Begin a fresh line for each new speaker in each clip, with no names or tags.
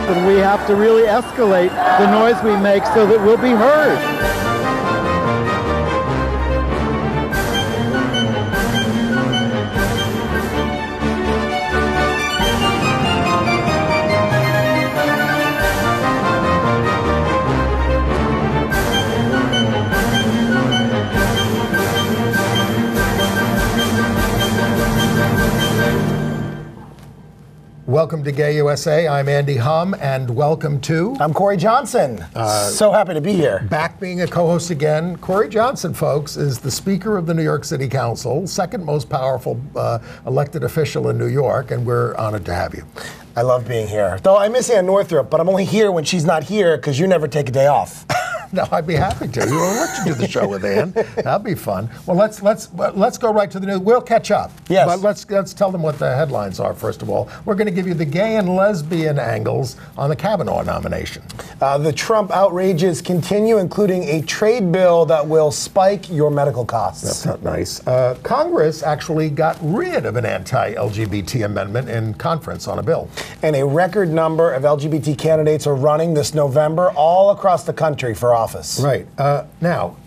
and we have to really escalate the noise we make so that we'll be heard.
Welcome to Gay USA. I'm Andy Humm, and welcome to...
I'm Corey Johnson. So happy to be here.
Back being a co-host again. Corey Johnson, folks, is the Speaker of the New York City Council, second most powerful elected official in New York, and we're honored to have you.
I love being here. Though I miss Ann Northrup, but I'm only here when she's not here because you never take a day off.
No, I'd be happy to. We'll let you do the show with Ann. That'd be fun. Well, let's go right to the news. We'll catch up.
Yes.
But let's tell them what the headlines are, first of all. We're going to give you the gay and lesbian angles on the Kavanaugh nomination.
The Trump outrages continue, including a trade bill that will spike your medical costs.
That's not nice. Congress actually got rid of an anti-LGBT amendment in conference on a bill.
And a record number of LGBT candidates are running this November all across the country for office.
Right. Now,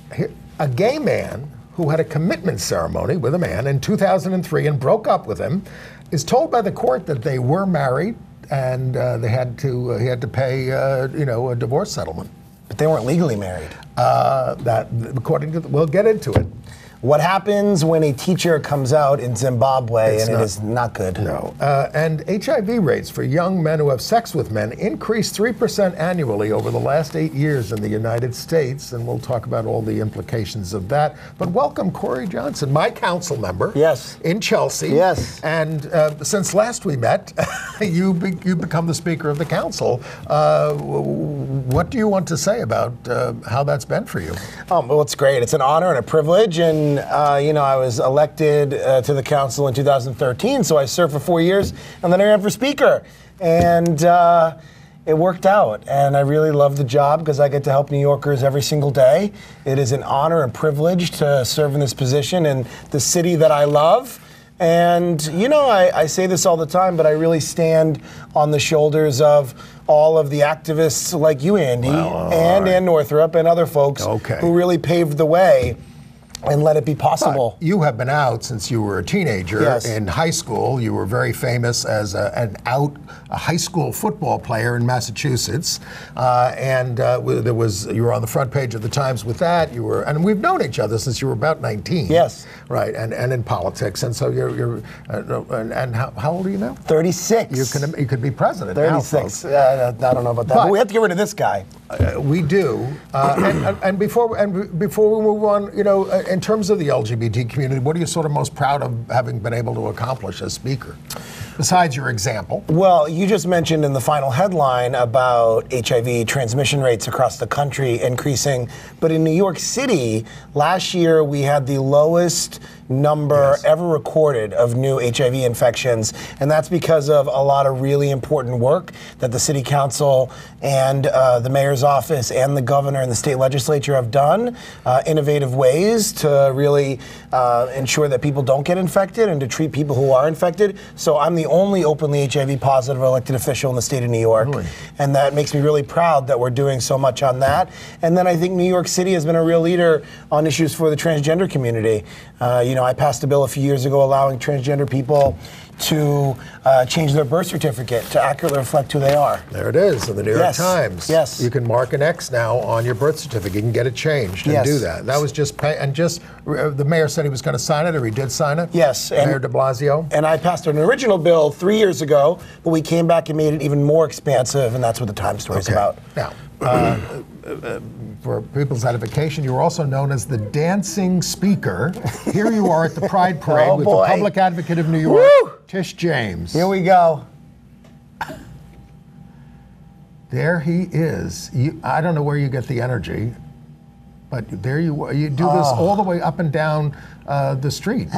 a gay man who had a commitment ceremony with a man in 2003 and broke up with him is told by the court that they were married and he had to pay a divorce settlement.
But they weren't legally married.
That according to we'll get into it.
What happens when a teacher comes out in Zimbabwe it is not good?
No. And HIV rates for young men who have sex with men increased 3% annually over the last 8 years in the United States, and we'll talk about all the implications of that. But welcome, Corey Johnson, my council member.
Yes.
In Chelsea.
Yes.
And since last we met, you become the Speaker of the Council. What do you want to say about how that's been for you?
Well, it's great. It's an honor and a privilege, and I was elected to the council in 2013, so I served for 4 years, and then I ran for speaker, and it worked out, and I really love the job because I get to help New Yorkers every single day. It is an honor and privilege to serve in this position in the city that I love. And, I say this all the time, but I really stand on the shoulders of all of the activists like you, Andy, and Ann Northrup and other folks who really paved the way and let it be possible.
But you have been out since you were a teenager.
Yes.
In high school, you were very famous as a high school football player in Massachusetts, and you were on the front page of the Times with that. And we've known each other since you were about 19.
Yes.
Right, and in politics, and so you're and how old are you now?
36.
You could be president.
36.
Now,
I don't know about that. But we have to get rid of this guy.
We do. And before we move on, in terms of the LGBT community, what are you sort of most proud of having been able to accomplish as Speaker, besides your example?
Well, you just mentioned in the final headline about HIV transmission rates across the country increasing, but in New York City, last year we had the lowest number ever recorded of new HIV infections, and that's because of a lot of really important work that the City Council and the Mayor's Office and the Governor and the State Legislature have done, innovative ways to really ensure that people don't get infected and to treat people who are infected. So I'm the only openly HIV positive elected official in the state of New York, and that makes me really proud that we're doing so much on that. And then I think New York City has been a real leader on issues for the transgender community. I passed a bill a few years ago allowing transgender people to change their birth certificate to accurately reflect who they are.
There it is in the New York Times.
Yes.
You can mark an X now on your birth certificate. You can get it changed and do that. That was the mayor said he was going to sign it, or he did sign it?
Yes.
Mayor de Blasio?
And I passed an original bill 3 years ago, but we came back and made it even more expansive, and that's what the Times story is about.
Now, for people's edification, you were also known as the Dancing Speaker. Here you are at the Pride Parade with the Public Advocate of New York, Tish James.
Here we go.
There he is. I don't know where you get the energy. But there you do this all the way up and down the street.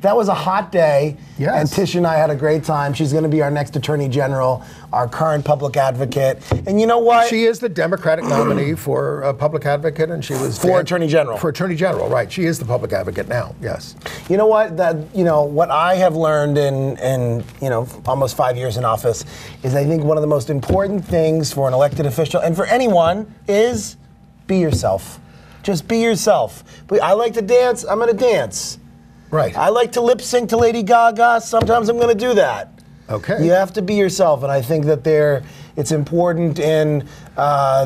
That was a hot day.
Yes.
And Tish and I had a great time. She's going to be our next Attorney General, our current public advocate. And you know what?
She is the Democratic nominee for public advocate, and she was
For Attorney General.
For Attorney General, right? She is the public advocate now. Yes.
You know what? What I have learned in almost 5 years in office is I think one of the most important things for an elected official and for anyone is be yourself. Just be yourself. I like to dance. I'm going to dance.
Right.
I like to lip sync to Lady Gaga. Sometimes I'm going to do that.
Okay.
You have to be yourself, and I think that it's important in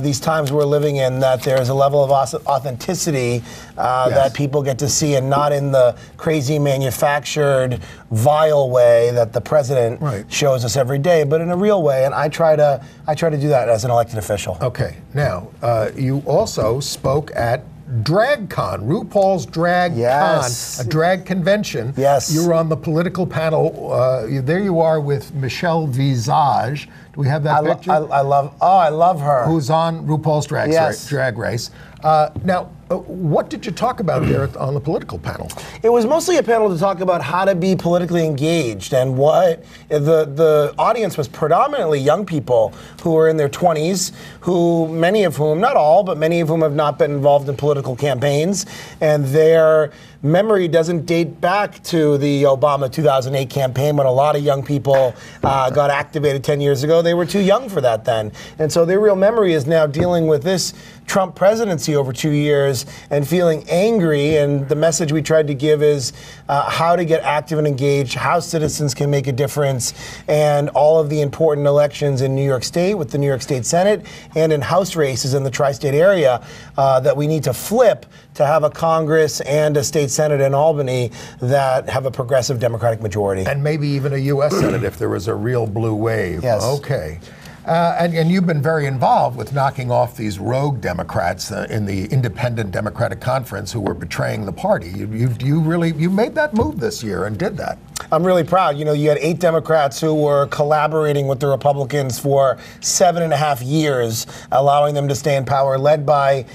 these times we're living in that there's a level of authenticity that people get to see, and not in the crazy manufactured, vile way that the president shows us every day, but in a real way. And I try to do that as an elected official.
Okay. Now, you also spoke at DragCon, RuPaul's DragCon, a drag convention.
Yes.
You were on the political panel. There you are with Michelle Visage. Do we have that picture?
I love her.
Who's on RuPaul's Drag Race. Now, what did you talk about there on the political panel?
It was mostly a panel to talk about how to be politically engaged, and what the audience was predominantly young people who were in their 20s, who many of whom, not all, but many of whom have not been involved in political campaigns, and their memory doesn't date back to the Obama 2008 campaign when a lot of young people got activated 10 years ago. They were too young for that then. And so their real memory is now dealing with this Trump presidency over 2 years and feeling angry. And the message we tried to give is how to get active and engaged, how citizens can make a difference, and all of the important elections in New York State with the New York State Senate and in House races in the tri-state area that we need to flip to have a Congress and a state Senate in Albany that have a progressive Democratic majority.
And maybe even a U.S. Senate if there was a real blue wave.
Yes.
Okay. And you've been very involved with knocking off these rogue Democrats in the Independent Democratic Conference who were betraying the party. You made that move this year and did that.
I'm really proud. You had 8 Democrats who were collaborating with the Republicans for 7.5 years, allowing them to stay in power, led by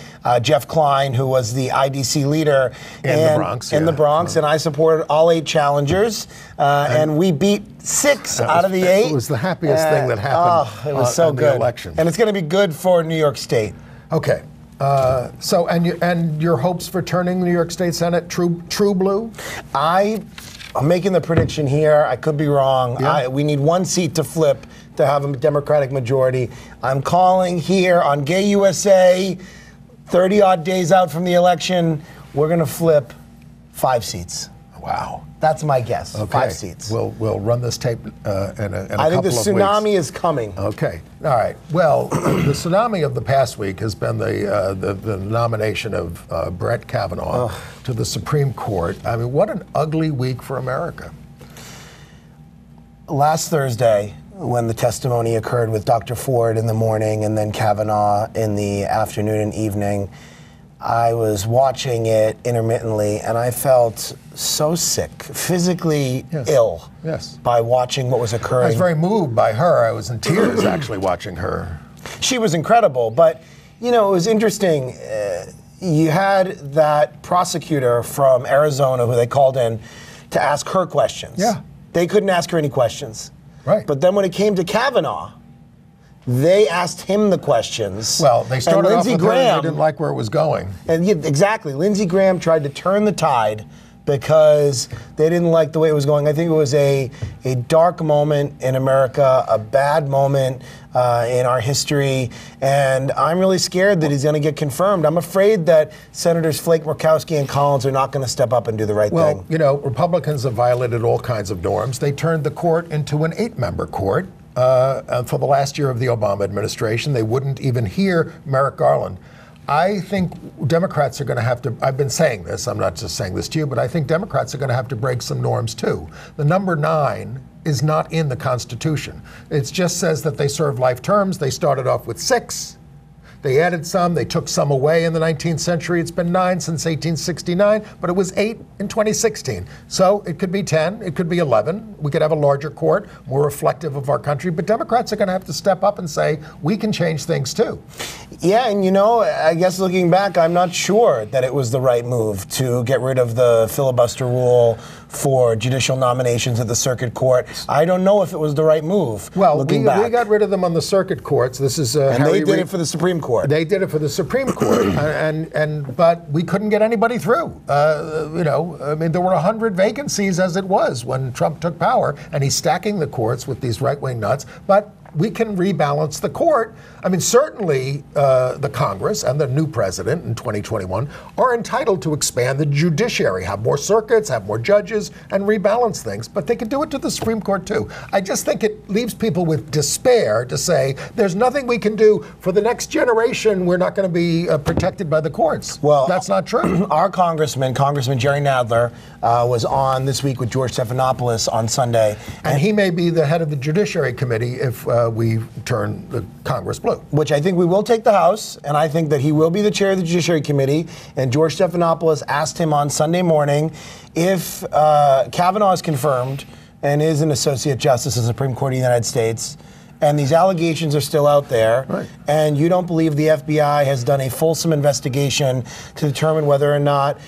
Jeff Klein, who was the IDC leader
in the Bronx.
In the Bronx, and I supported all 8 challengers, and we beat 6 out of the 8.
It was the happiest thing that happened.
It was so good.
The election.
And it's going to be good for New York State.
Okay. So your hopes for turning the New York State Senate true blue?
I'm making the prediction here. I could be wrong.
Yeah.
We need 1 seat to flip to have a Democratic majority. I'm calling here on Gay USA, 30-odd days out from the election, we're going to flip 5 seats.
Wow.
That's my guess.
Okay.
5 seats.
We'll run this tape in a couple of weeks.
I think the tsunami is coming.
Okay. All right. Well, the tsunami of the past week has been the nomination of Brett Kavanaugh to the Supreme Court. I mean, what an ugly week for America.
Last Thursday, when the testimony occurred with Dr. Ford in the morning and then Kavanaugh in the afternoon and evening, I was watching it intermittently, and I felt so sick, physically ill by watching what was occurring.
I was very moved by her. I was in tears actually watching her.
She was incredible, but it was interesting. You had that prosecutor from Arizona who they called in to ask her questions.
Yeah.
They couldn't ask her any questions.
Right.
But then when it came to Kavanaugh, they asked him the questions.
Well, they started off with her and they didn't like where it was going.
And exactly. Lindsey Graham tried to turn the tide because they didn't like the way it was going. I think it was a dark moment in America, a bad moment in our history, and I'm really scared that he's going to get confirmed. I'm afraid that Senators Flake, Murkowski, and Collins are not going to step up and do the right thing.
Well, Republicans have violated all kinds of norms. They turned the court into an 8-member court. For the last year of the Obama administration, they wouldn't even hear Merrick Garland. I think Democrats are going to have to, I've been saying this, I'm not just saying this to you, but I think Democrats are going to have to break some norms too. The number 9 is not in the Constitution. It just says that they serve life terms. They started off with 6. They added some, they took some away in the 19th century. It's been 9 since 1869, but it was 8 in 2016. So it could be 10, it could be 11. We could have a larger court, more reflective of our country, but Democrats are going to have to step up and say, we can change things too.
Yeah, and you know, I guess looking back, I'm not sure that it was the right move to get rid of the filibuster rule for judicial nominations at the circuit court. I don't know if it was the right move.
Well, we got rid of them on the circuit courts. This is
and they did it for the Supreme Court.
They did it for the Supreme Court, but we couldn't get anybody through. You know, I mean, there were 100 vacancies as it was when Trump took power, and he's stacking the courts with these right-wing nuts. But we can rebalance the court. I mean, certainly the Congress and the new president in 2021 are entitled to expand the judiciary, have more circuits, have more judges, and rebalance things. But they can do it to the Supreme Court, too. I just think it leaves people with despair to say, there's nothing we can do for the next generation. We're not going to be protected by the courts. Well, that's not true.
Our Congressman Jerry Nadler, was on this week with George Stephanopoulos on Sunday.
And he may be the head of the Judiciary Committee if we turn the Congress blue.
Which I think we will take the House, and I think that he will be the chair of the Judiciary Committee. And George Stephanopoulos asked him on Sunday morning if Kavanaugh is confirmed and is an associate justice of the Supreme Court of the United States, and these allegations are still out there, right, and you don't believe the FBI has done a fulsome investigation to determine whether or not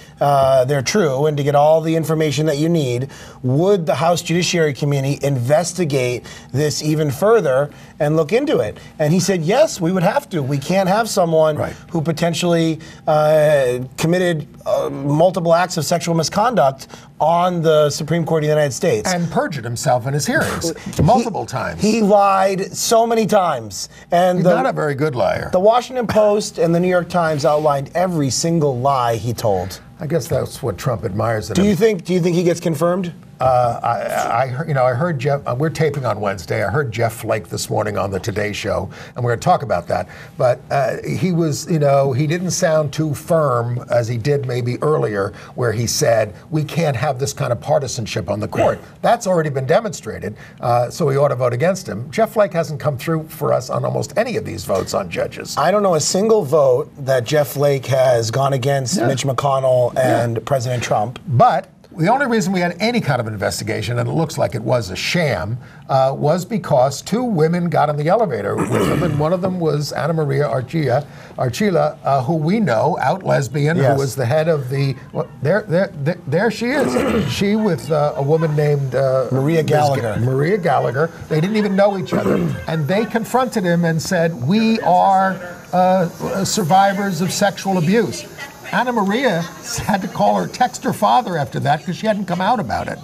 they're true and to get all the information that you need, would the House Judiciary Committee investigate this even further and look into it? And he said, yes, we would have to. We can't have someone who potentially committed multiple acts of sexual misconduct on the Supreme Court of the United States.
And perjured himself in his hearings multiple times.
He lied so many times. And
he's not a very good liar.
The Washington Post and the New York Times outlined every single lie he told.
I guess that's what Trump admires in
him.
Do
you think he gets confirmed?
I heard Jeff. We're taping on Wednesday. I heard Jeff Flake this morning on the Today Show, and we're going to talk about that. But he was, he didn't sound too firm as he did maybe earlier, where he said we can't have this kind of partisanship on the court. That's already been demonstrated, so we ought to vote against him. Jeff Flake hasn't come through for us on almost any of these votes on judges.
I don't know a single vote that Jeff Flake has gone against Mitch McConnell and President Trump.
But the only reason we had any kind of investigation, and it looks like it was a sham, was because 2 women got in the elevator with them, and one of them was Anna Maria Archila, who we know, out lesbian, who was the head of the. Well, there she is. She with a woman named
Maria Gallagher.
Maria Gallagher. They didn't even know each other, and they confronted him and said, "We are survivors of sexual abuse." Anna Maria had to text her father after that because she hadn't come out about it.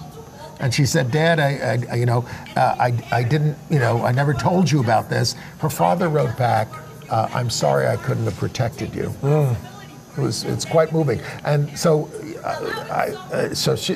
And she said, "Dad, I didn't, I never told you about this." Her father wrote back, "I'm sorry I couldn't have protected you." It's quite moving. And so,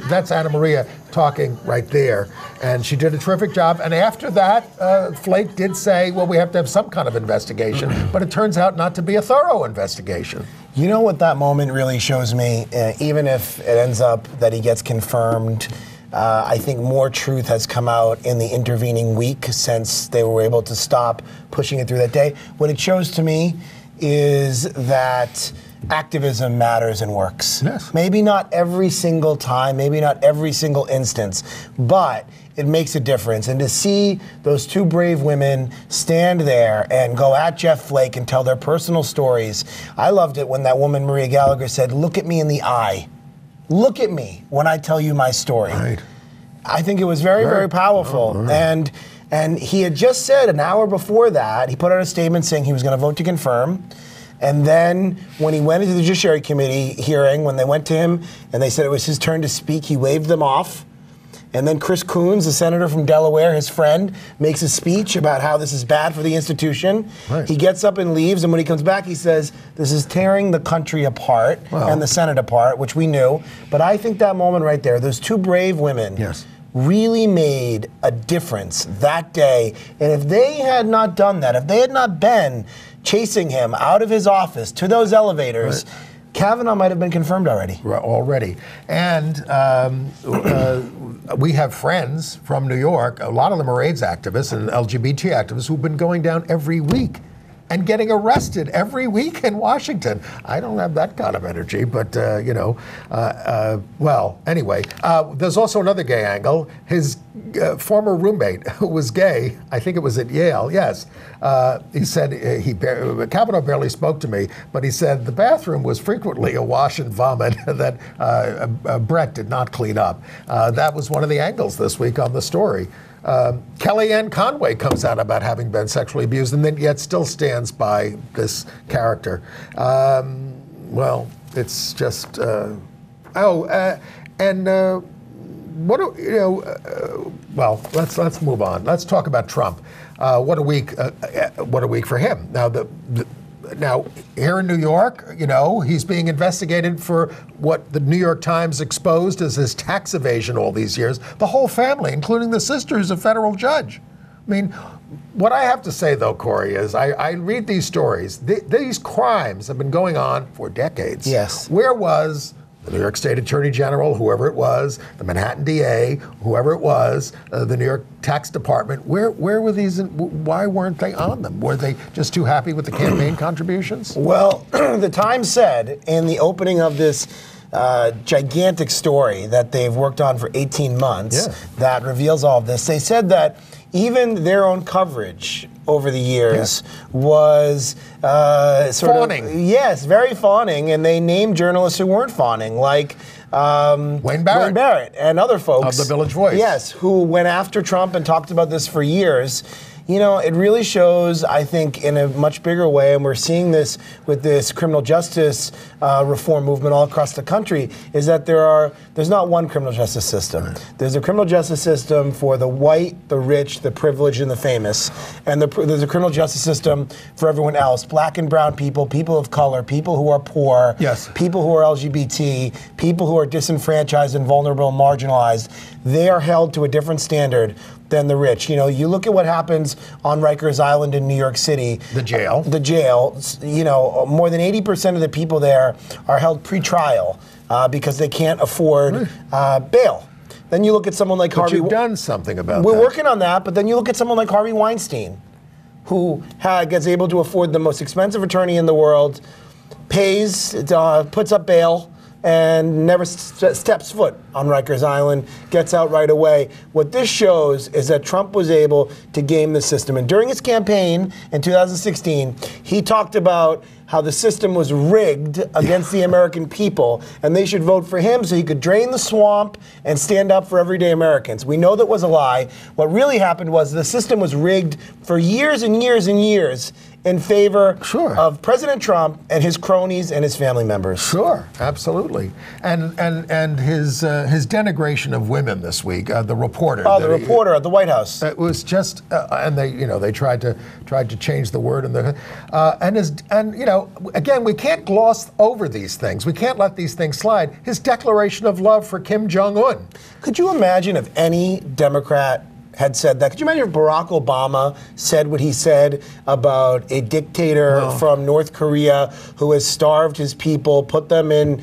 that's Anna Maria talking right there. And she did a terrific job. And after that, Flake did say, well, we have to have some kind of investigation. But it turns out not to be a thorough investigation.
You know what that moment really shows me? Even if it ends up that he gets confirmed, I think more truth has come out in the intervening week since they were able to stop pushing it through that day. What it shows to me is that activism matters and works.
Yes.
Maybe not every single time, maybe not every single instance, but it makes a difference. And to see those 2 brave women stand there and go at Jeff Flake and tell their personal stories. I loved it when that woman, Maria Gallagher, said, "Look at me in the eye. Look at me when I tell you my story."
Right.
I think it was very, very powerful. Right. And he had just said an hour before that, he put out a statement saying he was going to vote to confirm. And then when he went into the Judiciary Committee hearing, when they went to him and they said it was his turn to speak, he waved them off. And then Chris Coons, the senator from Delaware, his friend, makes a speech about how this is bad for the institution. Right. He gets up and leaves, and when he comes back, he says, this is tearing the country apart and the Senate apart, which we knew. But I think that moment right there, those 2 brave women really made a difference that day. And if they had not done that, if they had not been chasing him out of his office to those elevators, Kavanaugh might have been confirmed already.
Already. And we have friends from New York, a lot of them are AIDS activists and LGBT activists who've been going down every week and getting arrested every week in Washington. I don't have that kind of energy, but well, anyway, there's also another gay angle. His former roommate, who was gay, I think it was at Yale, yes, he said Kavanaugh barely spoke to me, but he said the bathroom was frequently awash in vomit that Brett did not clean up. That was one of the angles this week on the story. Kellyanne Conway comes out about having been sexually abused and then yet still stands by this character. Well, it's just, well, let's move on. Let's talk about Trump. What a week for him. Now, here in New York, he's being investigated for what the New York Times exposed as his tax evasion all these years. The whole family, including the sister, is a federal judge. I mean, what I have to say, though, Corey, is I read these stories. These crimes have been going on for decades.
Yes.
Where was the New York State Attorney General, whoever it was, the Manhattan DA, whoever it was, the New York Tax Department, where were these, why weren't they on them? Were they just too happy with the campaign contributions?
Well, the Times said in the opening of this gigantic story that they've worked on for 18 months that reveals all of this, they said that even their own coverage over the years was sort
fawning.
Yes, very fawning, and they named journalists who weren't fawning, like
Wayne Barrett
and other folks.
Of the Village Voice.
Yes, who went after Trump and talked about this for years. It really shows, I think, in a much bigger way, and we're seeing this with this criminal justice reform movement all across the country, is that there's not one criminal justice system. Right. There's a criminal justice system for the white, the rich, the privileged, and the famous. And there's a criminal justice system for everyone else, black and brown people, people of color, people who are poor, people who are LGBT, people who are disenfranchised and vulnerable and marginalized. They are held to a different standard than the rich. You look at what happens on Rikers Island in New York City.
The jail.
More than 80% of the people there are held pre-trial because they can't afford bail. Then you look at someone like Harvey.
But you've done something about that.
We're working on that, but then you look at someone like Harvey Weinstein, who gets able to afford the most expensive attorney in the world, puts up bail, and never steps foot on Rikers Island, gets out right away. What this shows is that Trump was able to game the system. And during his campaign in 2016, he talked about how the system was rigged against the American people, and they should vote for him so he could drain the swamp and stand up for everyday Americans. We know that was a lie. What really happened was the system was rigged for years and years and years in favor of President Trump and his cronies and his family members.
Sure, absolutely. And his denigration of women this week, the reporter.
Oh, the reporter at the White House.
It was just, and they tried to change the word again, we can't gloss over these things. We can't let these things slide. His declaration of love for Kim Jong-un.
Could you imagine if any Democrat had said that? Could you imagine if Barack Obama said what he said about a dictator from North Korea who has starved his people, put them in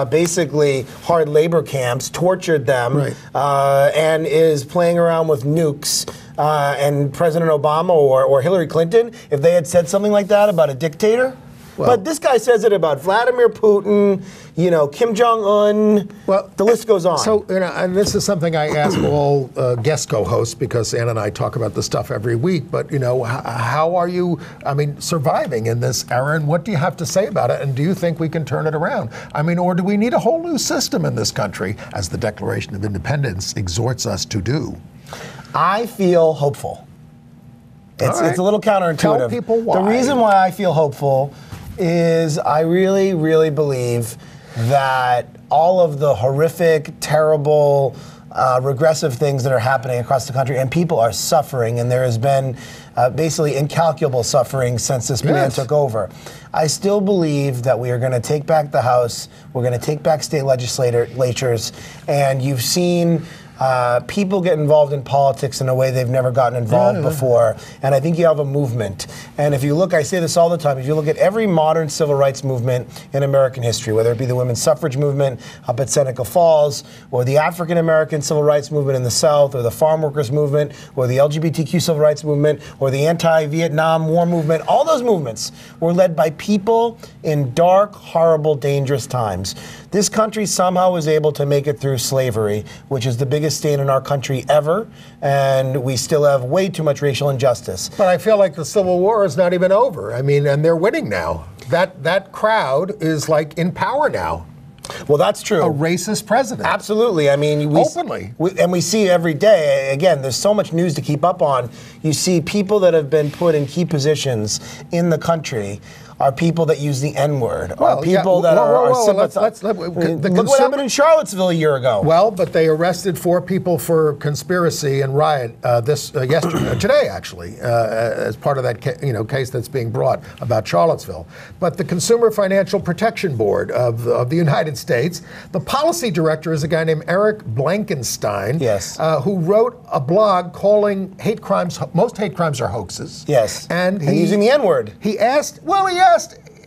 basically hard labor camps, tortured them, and is playing around with nukes? And President Obama or Hillary Clinton, if they had said something like that about a dictator? But this guy says it about Vladimir Putin, Kim Jong-un, the list goes on.
So, and this is something I ask all guest co-hosts, because Ann and I talk about this stuff every week, but, how are you, surviving in this era, and what do you have to say about it, and do you think we can turn it around? Or do we need a whole new system in this country, as the Declaration of Independence exhorts us to do?
I feel hopeful. It's a little counterintuitive.
Tell people why.
The reason why I feel hopeful is I really, really believe that all of the horrific, terrible, regressive things that are happening across the country, and people are suffering, and there has been basically incalculable suffering since this man took over. I still believe that we are going to take back the House, we're going to take back state legislatures, and you've seen people get involved in politics in a way they've never gotten involved before, and I think you have a movement. And if you look, I say this all the time, if you look at every modern civil rights movement in American history, whether it be the women's suffrage movement up at Seneca Falls, or the African American civil rights movement in the South, or the farm workers movement, or the LGBTQ civil rights movement, or the anti-Vietnam War movement, all those movements were led by people in dark, horrible, dangerous times. This country somehow was able to make it through slavery, which is the biggest stain in our country ever, and we still have way too much racial injustice.
But I feel like the Civil War is not even over. I mean, and they're winning now. That crowd is like in power now.
Well, that's true.
A racist president.
Absolutely. I mean,
openly.
We see every day, again, there's so much news to keep up on. You see people that have been put in key positions in the country are people that use the N-word, are people that are sympathizing. Look what happened in Charlottesville a year ago.
Well, but they arrested 4 people for conspiracy and riot yesterday, today actually, as part of that case that's being brought about Charlottesville. But the Consumer Financial Protection Board of the United States, the policy director is a guy named Eric Blankenstein, who wrote a blog calling most hate crimes are hoaxes.
Yes,
and
using the N-word.
He asked,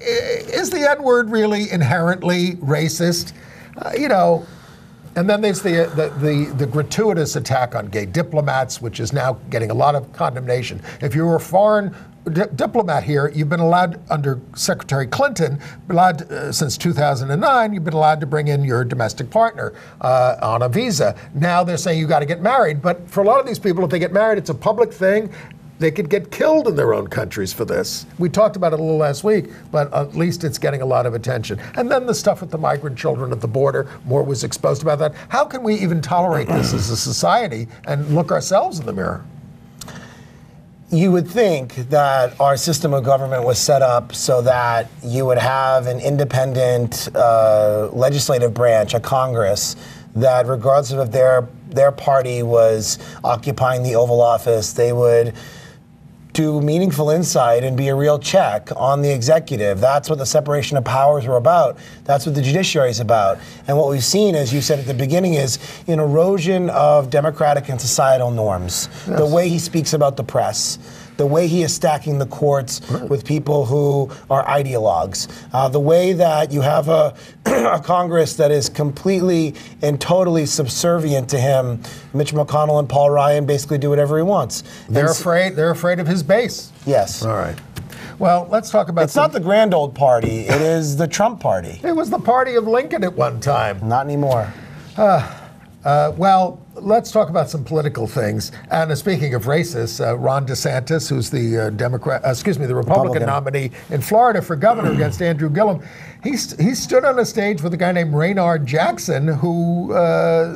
is the N-word really inherently racist? And then there's the gratuitous attack on gay diplomats, which is now getting a lot of condemnation. If you're a foreign diplomat here, you've been allowed under Secretary Clinton, since 2009, you've been allowed to bring in your domestic partner on a visa. Now they're saying you got to get married, but for a lot of these people, if they get married, it's a public thing. They could get killed in their own countries for this. We talked about it a little last week, but at least it's getting a lot of attention. And then the stuff with the migrant children at the border, more was exposed about that. How can we even tolerate this as a society and look ourselves in the mirror?
You would think that our system of government was set up so that you would have an independent legislative branch, a Congress, that regardless of if their party was occupying the Oval Office, they would do meaningful insight and be a real check on the executive. That's what the separation of powers were about. That's what the judiciary is about. And what we've seen, as you said at the beginning, is an erosion of democratic and societal norms. Yes. The way he speaks about the press, the way he is stacking the courts with people who are ideologues, the way that you have a Congress that is completely and totally subservient to him. Mitch McConnell and Paul Ryan basically do whatever he wants.
They're afraid of his base.
Yes.
All right. Well, let's talk about...
It's not the grand old party. It is the Trump party.
It was the party of Lincoln at one time.
Not anymore.
Well, let's talk about some political things. And speaking of racists, Ron DeSantis, who's the the Republican nominee in Florida for governor against Andrew Gillum, he stood on a stage with a guy named Raynard Jackson, who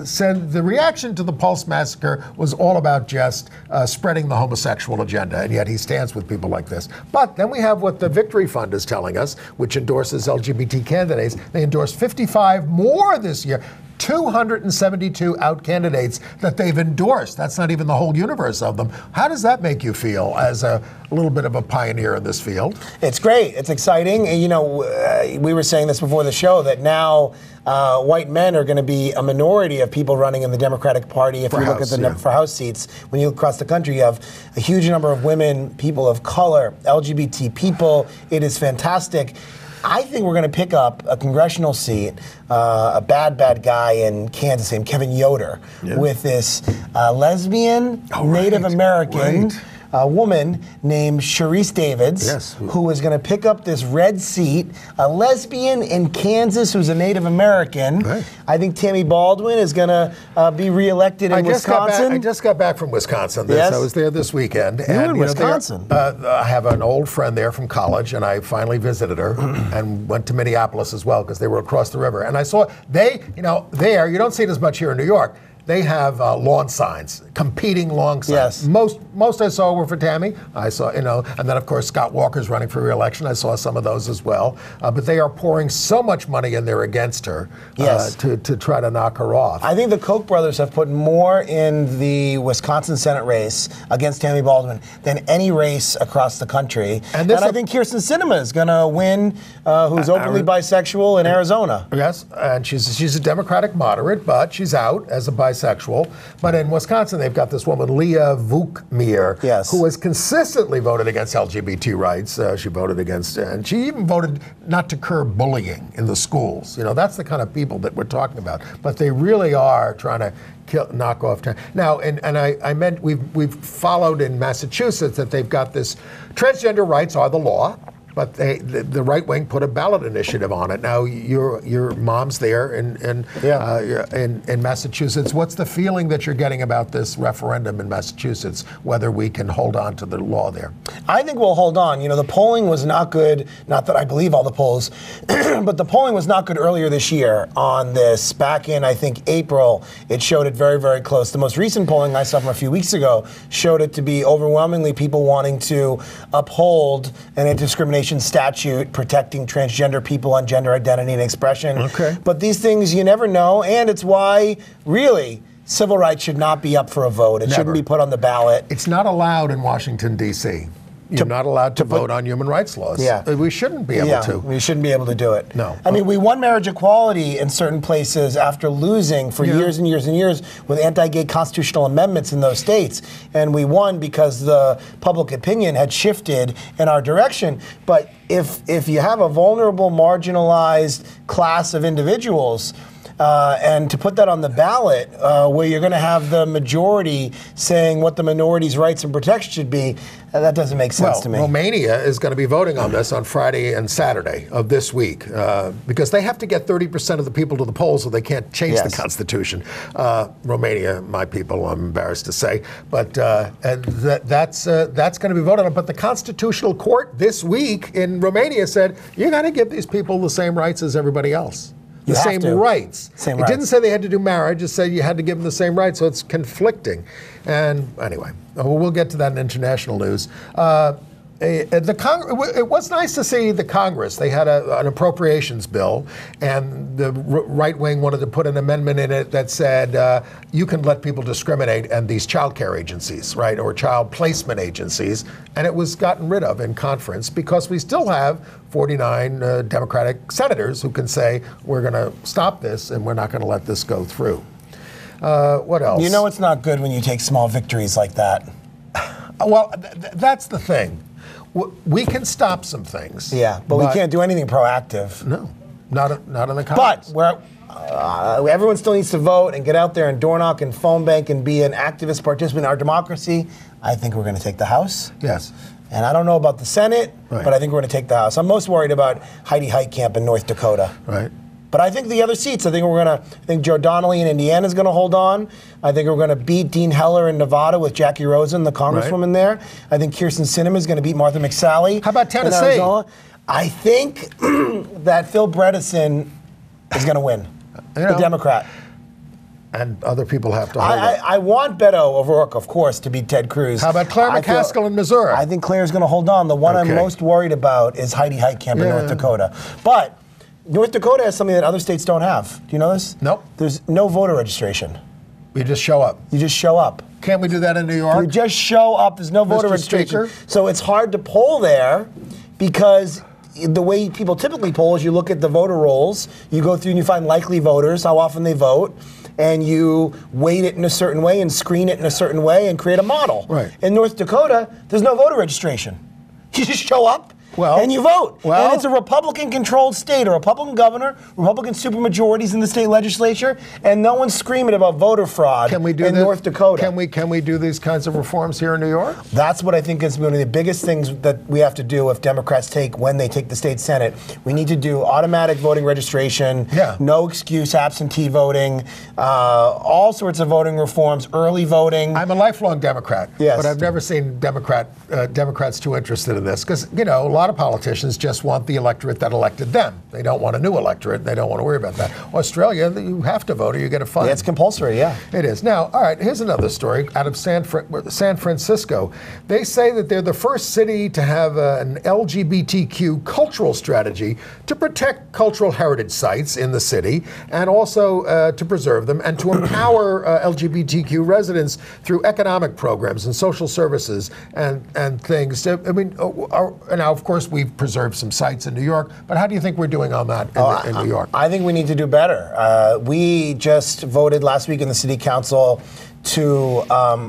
said the reaction to the Pulse massacre was all about just spreading the homosexual agenda, and yet he stands with people like this. But then we have what the Victory Fund is telling us, which endorses LGBT candidates. They endorsed 55 more this year. 272 out candidates that they've endorsed. That's not even the whole universe of them. How does that make you feel as a little bit of a pioneer in this field?
It's great. It's exciting. And, we were saying this before the show that now white men are going to be a minority of people running in the Democratic Party. If you look at the for House seats, when you look across the country, you have a huge number of women, people of color, LGBT people. It is fantastic. I think we're going to pick up a congressional seat, a bad guy in Kansas named Kevin Yoder, with this lesbian Native American woman named Sharice Davids, who is going to pick up this red seat, a lesbian in Kansas who's a Native American. Right. I think Tammy Baldwin is going to be reelected in Wisconsin.
I just got back from Wisconsin. I was there this weekend.
You were in Wisconsin.
I have an old friend there from college, and I finally visited her and went to Minneapolis as well because they were across the river. And I saw there, you don't see it as much here in New York. They have lawn signs, competing lawn signs.
Yes.
Most I saw were for Tammy. I saw, and then of course Scott Walker's running for re-election. I saw some of those as well. But they are pouring so much money in there against her to try to knock her off.
I think the Koch brothers have put more in the Wisconsin Senate race against Tammy Baldwin than any race across the country. And I think Kirsten Sinema is going to win, who's openly bisexual in Arizona.
Yes, and she's a Democratic moderate, but she's out as a bisexual bisexual. But in Wisconsin, they've got this woman, Leah Vukmir, who has consistently voted against LGBT rights. She voted against, and she even voted not to curb bullying in the schools. You know, that's the kind of people that we're talking about. But they really are trying to knock off. Now, and I meant we've followed in Massachusetts that they've got this transgender rights are the law. But the right wing put a ballot initiative on it. Now your mom's there in Massachusetts. What's the feeling that you're getting about this referendum in Massachusetts? Whether we can hold on to the law there?
I think we'll hold on. You know, the polling was not good. Not that I believe all the polls, but the polling was not good earlier this year on this. Back in I think April, it showed it very, very close. The most recent polling I saw from a few weeks ago showed it to be overwhelmingly people wanting to uphold an anti-discrimination statute protecting transgender people on gender identity and expression.
Okay.
But these things you never know, and it's why, really, civil rights should not be up for a vote. It shouldn't be put on the ballot.
It's not allowed in Washington, D.C. You're not allowed to vote on human rights laws.
Yeah.
We shouldn't be able to.
We shouldn't be able to do it.
No.
I mean, we won marriage equality in certain places after losing for years and years and years with anti-gay constitutional amendments in those states. And we won because the public opinion had shifted in our direction. But if you have a vulnerable, marginalized class of individuals, and to put that on the ballot, where you're going to have the majority saying what the minority's rights and protections should be, that doesn't make sense to me.
Romania is going to be voting on this on Friday and Saturday of this week because they have to get 30% of the people to the polls, so they can't change the Constitution. Romania, my people, I'm embarrassed to say, but that's going to be voted on. But the Constitutional Court this week in Romania said you got to give these people the same rights as everybody else. The same rights. It didn't say they had to do marriage. It said you had to give them the same rights. So it's conflicting. And anyway, we'll get to that in international news. It was nice to see the Congress. They had an appropriations bill, and the right wing wanted to put an amendment in it that said you can let people discriminate and these child care agencies, right, or child placement agencies, and it was gotten rid of in conference because we still have 49 Democratic senators who can say we're going to stop this and we're not going to let this go through. What else?
You know it's not good when you take small victories like that.
Well, that's the thing. We can stop some things.
Yeah, but we can't do anything proactive.
No, not in the Congress.
But everyone still needs to vote and get out there and door knock and phone bank and be an activist participant in our democracy. I think we're going to take the House.
Yes.
And I don't know about the Senate, but I think we're going to take the House. I'm most worried about Heidi Heitkamp in North Dakota.
Right.
But I think the other seats, I think Joe Donnelly in Indiana is going to hold on. I think we're going to beat Dean Heller in Nevada with Jackie Rosen, the congresswoman there. I think Kirsten Sinema is going to beat Martha McSally.
How about Tennessee?
I think that Phil Bredesen is going to win, the Democrat.
And other people have to hold
I want Beto O'Rourke, of course, to beat Ted Cruz.
How about Claire McCaskill in Missouri?
I think Claire's going to hold on. The one I'm most worried about is Heidi Heitkamp in North Dakota. But North Dakota has something that other states don't have. Do you know this?
Nope.
There's no voter registration.
You just show up.
You just show up.
Can't we do that in New York?
You just show up. There's no voter registration.
Speaker?
So it's hard to poll there because the way people typically poll is you look at the voter rolls, you go through and you find likely voters, how often they vote, and you weight it in a certain way and screen it in a certain way and create a model.
Right.
In North Dakota, there's no voter registration. You just show up. And you vote. And it's a Republican-controlled state, a Republican governor, Republican supermajorities in the state legislature, and no one's screaming about voter fraud in North Dakota.
Can we do these kinds of reforms here in New York?
That's what I think is one of the biggest things that we have to do if Democrats when they take the state Senate. We need to do automatic voting registration, no excuse absentee voting, all sorts of voting reforms, early voting.
I'm a lifelong Democrat,
yes,
but I've never seen Democrats too interested in this because, you know, a lot of politicians just want the electorate that elected them. They don't want a new electorate. They don't want to worry about that. Australia, you have to vote or you get a fine.
Yeah, it's compulsory, yeah.
It is. Now, all right, here's another story out of San Francisco. They say that they're the first city to have an LGBTQ cultural strategy to protect cultural heritage sites in the city and also to preserve them and to empower LGBTQ residents through economic programs and social services and things. I mean, now, of course, course, we've preserved some sites in New York, but how do you think we're doing on that in New York?
I think we need to do better. We just voted last week in the City Council to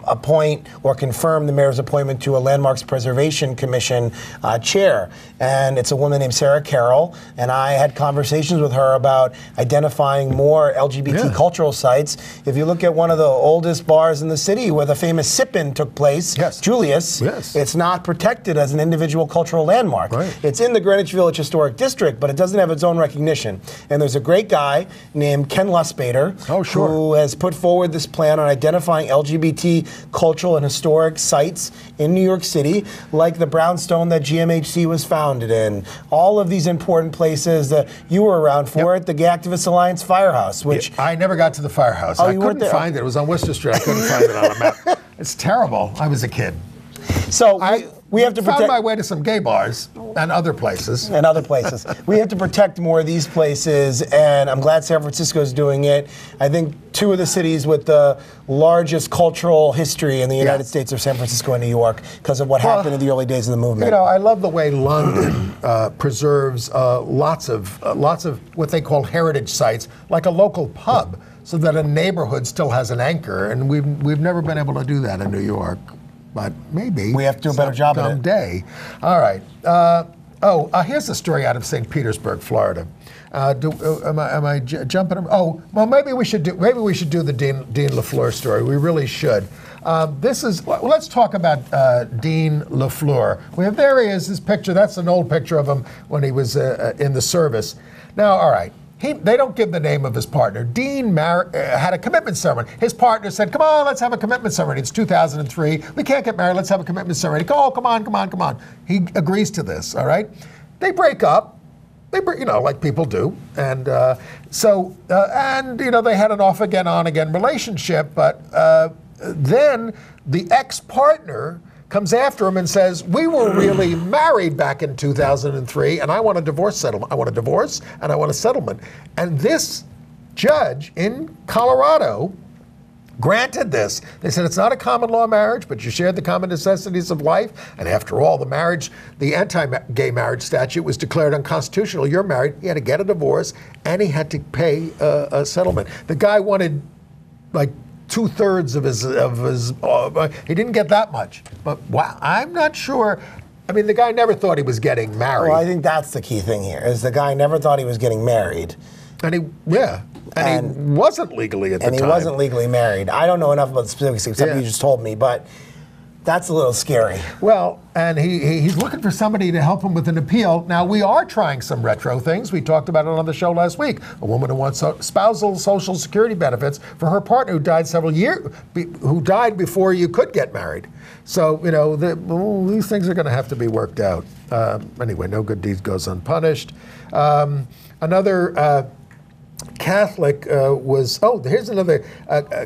appoint or confirm the mayor's appointment to a Landmarks Preservation Commission chair. And it's a woman named Sarah Carroll. And I had conversations with her about identifying more LGBT cultural sites. If you look at one of the oldest bars in the city where the famous sip-in took place, Julius, it's not protected as an individual cultural landmark. It's in the Greenwich Village Historic District, but it doesn't have its own recognition. And there's a great guy named Ken Lusbader who has put forward this plan on identifying LGBT cultural and historic sites in New York City, like the brownstone that GMHC was founded in. All of these important places that you were around for at the Gay Activists Alliance Firehouse, which...
I never got to the firehouse. I couldn't find it. It was on Worcester Street. I couldn't find it on a map. It's terrible. I was a kid.
So we have to
found my way to some gay bars and other places.
We have to protect more of these places, and I'm glad San Francisco is doing it. I think two of the cities with the largest cultural history in the United States are San Francisco and New York because of what happened in the early days of the movement.
You know, I love the way London preserves lots of what they call heritage sites, like a local pub, so that a neighborhood still has an anchor, and we've never been able to do that in New York. But maybe
we have to do a better job of it.
Someday. All right. Here's a story out of St. Petersburg, Florida. Am I jumping? Oh, well, maybe we should do the Dean LaFleur story. We really should. Let's talk about Dean LaFleur. There he is. This picture. That's an old picture of him when he was in the service. Now, all right. They don't give the name of his partner. Dean had a commitment ceremony. His partner said, come on, let's have a commitment ceremony. It's 2003. We can't get married. Let's have a commitment ceremony. Oh, come on. He agrees to this, all right? They break up. Like people do. And they had an off-again, on-again relationship. But then the ex-partner comes after him and says, we were really married back in 2003, and I want a divorce settlement. I want a divorce, and I want a settlement. And this judge in Colorado granted this. They said it's not a common law marriage, but you shared the common necessities of life. And after all, the anti-gay marriage statute was declared unconstitutional. You're married. He had to get a divorce, and he had to pay a settlement. The guy wanted, like, 2/3 of his he didn't get that much. But wow, I'm not sure. I mean, the guy never thought he was getting married.
Well, I think that's the key thing here, is the guy never thought he was getting married.
And he wasn't legally at the time.
And he wasn't legally married. I don't know enough about the specifics except you just told me, but that's a little scary.
Well, and he's looking for somebody to help him with an appeal. Now, we are trying some retro things. We talked about it on the show last week. A woman who wants spousal Social Security benefits for her partner who died before you could get married. So, these things are going to have to be worked out. Anyway, no good deed goes unpunished. Another Catholic here's another